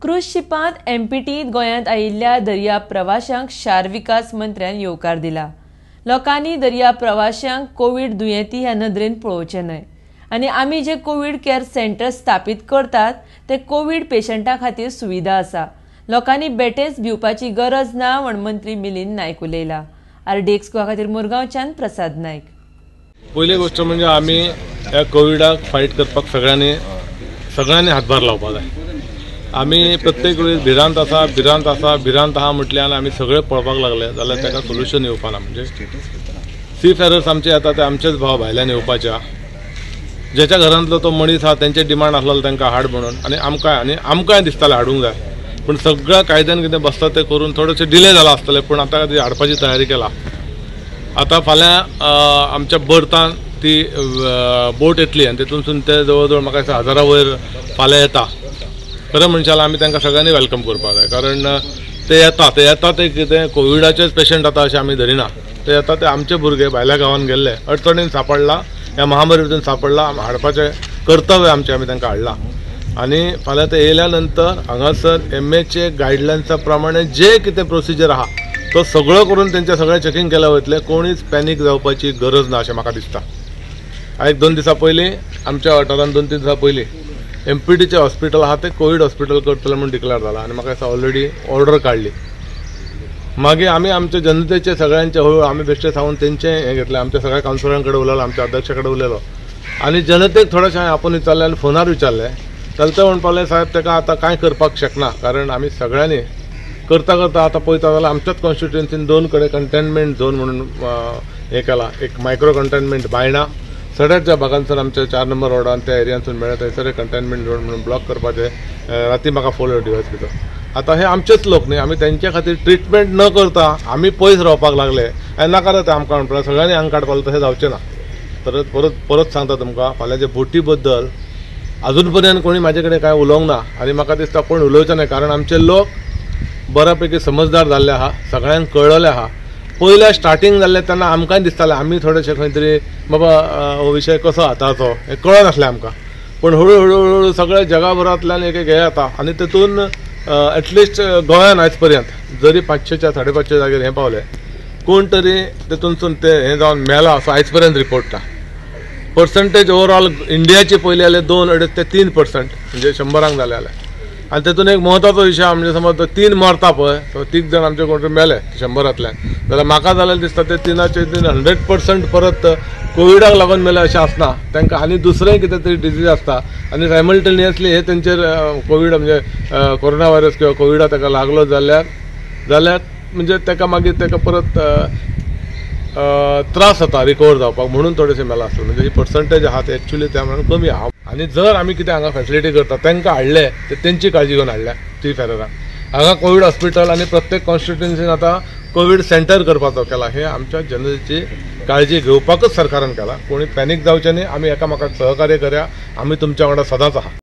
Cruise शिपांत एमपीटीत गोंयांत आयिल्ल्या दर्या प्रवाशांक शार विकास मंत्र्यान येवकार दिला। लोकांनी दर्या प्रवाशांक कोविड दुयेंती ह्या नदरेन पळोवचें न्हय आनी आमी जे कोविड केअर सेंटर स्थापीत करतात ते कोविड पेशंटां खातीर सुविधा आसा। लोकांनी बेठेच भिवपाची गरज ना म्हण मंत्री मिलिंद नायक उलयला। RDX खातीर मुरगांवच्यान प्रसाद नायक। पहिली गोष्ट म्हणजे आमी ह्या कोविडाक फायट करपाक सगळ्यांनी हातभार लावपाक जाय। आमी प्रत्येक वेळी भिरांत आहा म्हटल्यार आमी सगळे पळोवपाक लागले जाल्यार ताका सोल्युशन येवपाना। म्हणजे सी फेरर्स आमचे येता ते आमचेच भाव भायल्यान येवपाच्या, ज्याच्या घरांतलो तो मनीस आहा तेंचे डिमांड आसलो तांकां हाड म्हणून आनी आमकांय दिसतालें हाडूंक जाय, पूण सगळ्या कायद्यान कितें बसता तें करून थोडेशें डिले जाला आसतलें, पूण आतां ती हाडपाची तयारी केला। आतां फाल्यां आमच्या बर्थान ती बोट येतली आनी तितूनसून ते जवळ जवळ म्हाका दिसता 1000 वयर फाल्यां येता। खरें म्हणशाला आमी तांकां सगळ्यांनी वेलकम करपाक जाय, कारण ते येता ते कितें कोविडाचेच पेशंट जाता अशें आमी धरिना। ते येता ते आमचे भुरगे भायल्या गांवांत गेल्ले अडचणीन सांपडला, ह्या महामारी भितर सांपडला, हाडपाचें कर्तव्य आमचें, आमी तांकां हाडला। आनी फाल्यां ते येयल्या नंतर हांगासर MHA गायडलायन्सा प्रमाणे जे कितें प्रोसिजर आहा तो सगळो करून तेंचें सगळें चॅकींग केलें वयतलें। कोणीच पॅनीक जावपाची गरज ना अशें म्हाका दिसता। आयज 2 दिसां पयलीं आमच्या वाठारांत 2-3 दिसां पयलीं MPTचें हॉस्पिटल आहा तें कोविड हॉस्पिटल करतलें म्हणून डिक्लेअर जाला आनी म्हाका दिसता ऑलरेडी ऑर्डर काडली। मागीर आमी आमच्या जनतेचे सगळ्यांचे हळू आमी बेश्टे सांगून तेंचें हें घेतलें, आमच्या सगळ्या कावन्सिलरां कडेन उलयलो, आमच्या अध्यक्षा कडेन उलयलो आनी जनतेक थोडेशें आपूण विचारलें आनी फोनार विचारलें जाल्यार ते म्हणपाक साहेब ताका आतां कांय करपाक शकना, कारण आमी सगळ्यांनी करता आतां पळयता जाल्यार आमच्याच कॉन्स्टिट्युएन्सीन 2 कडेन कंटेनमेंट झोन म्हणून हें केला। एक मायक्रो कंटेनमेंट बायणा सड्याच्या भागांसून आमच्या 4 नंबर वॉर्डान त्या एरियांसून मेळ्ळें, थंयसर कंटेनमेंट झोन म्हणून ब्लॉक करपाचें राती म्हाका फोन डिवायस भितर। आतां हे आमचेच लोक न्ही, आमी तेंच्या खातीर ट्रिटमेंट न करता आमी पयस रावपाक लागले आनी नाका ते आमकां म्हणटा सगळ्यांनी आंग काडपाक तशें जावचें ना। तर परत सांगता तुमकां फाल्यांच्या बोटी बद्दल अजून पर्यंत कोणी म्हाजे कडेन कांय उलोवंक ना आनी म्हाका दिसता कोण उलोवचें न्हय, कारण आमचे लोक बऱ्यापैकी समजदार जाल्ले आहा, सगळ्यांक कळलेलें आहा। पयल्या स्टार्टींग जाल्लें तेन्ना आमकांय दिसतालें आमी थोडेशें खंय तरी बाबा हो विशय कसो हाताळचो हें कळनासलें आमकां, पूण हळू सगळ्या जगाभरांतल्यान एक हे येता आनी तितून एटलिस्ट गोंयान आयज पर्यंत जरी 500च्या 550 जागेर हें पावलें, कोण तरी तितूनसून ते हें जावन मेला असो आयज पर्यंत रिपोर्ट ना। पर्संटेज ओवरऑल इंडियाची पयली जाल्यार 2-2.5 ते 3% म्हणजे 100 जाले जाल्यार, आनी तितून एक महत्वाचो विशय म्हणजे समज 3 मरता पळय, 3 जण आमचे कोण मेले 100तल्यान, जाल्यार म्हाका जाल्यार दिसता ते 3चे 100% परत कोविडाक लागून मेले अशें आसना, तांकां आनी दुसरें कितें तरी डिजीज आसता आनी सायमल्टेनियसली हे तेंचेर कोविड म्हणजे कोरोना व्हायरस किंवा कोविडा ताका लागलो जाल्यार म्हणजे ताका मागीर ताका परत त्रास जाता रिकवर जावपाक, म्हणून थोडेशें मेला आसता। म्हणजे ही पर्संटेज आहा ते एक्चुअली त्या प्रमाणे कमी आहा। आनी जर आमी कितें हांगा फॅसिलिटी करता तांकां हाडले ते तेंची काळजी घेवन हाडल्या सी फेररांक। हांगा कोविड हॉस्पिटल आनी प्रत्येक कॉन्स्टिट्युएन्सीन आतां कोविड सेंटर करपाचो केला। हे आमच्या जनतेची काळजी घेवपाकच सरकारान केला। कोणी पॅनीक जावचें न्ही, आमी एकामेकाक सहकार्य करया, आमी तुमच्या वांगडा सदांच आहा।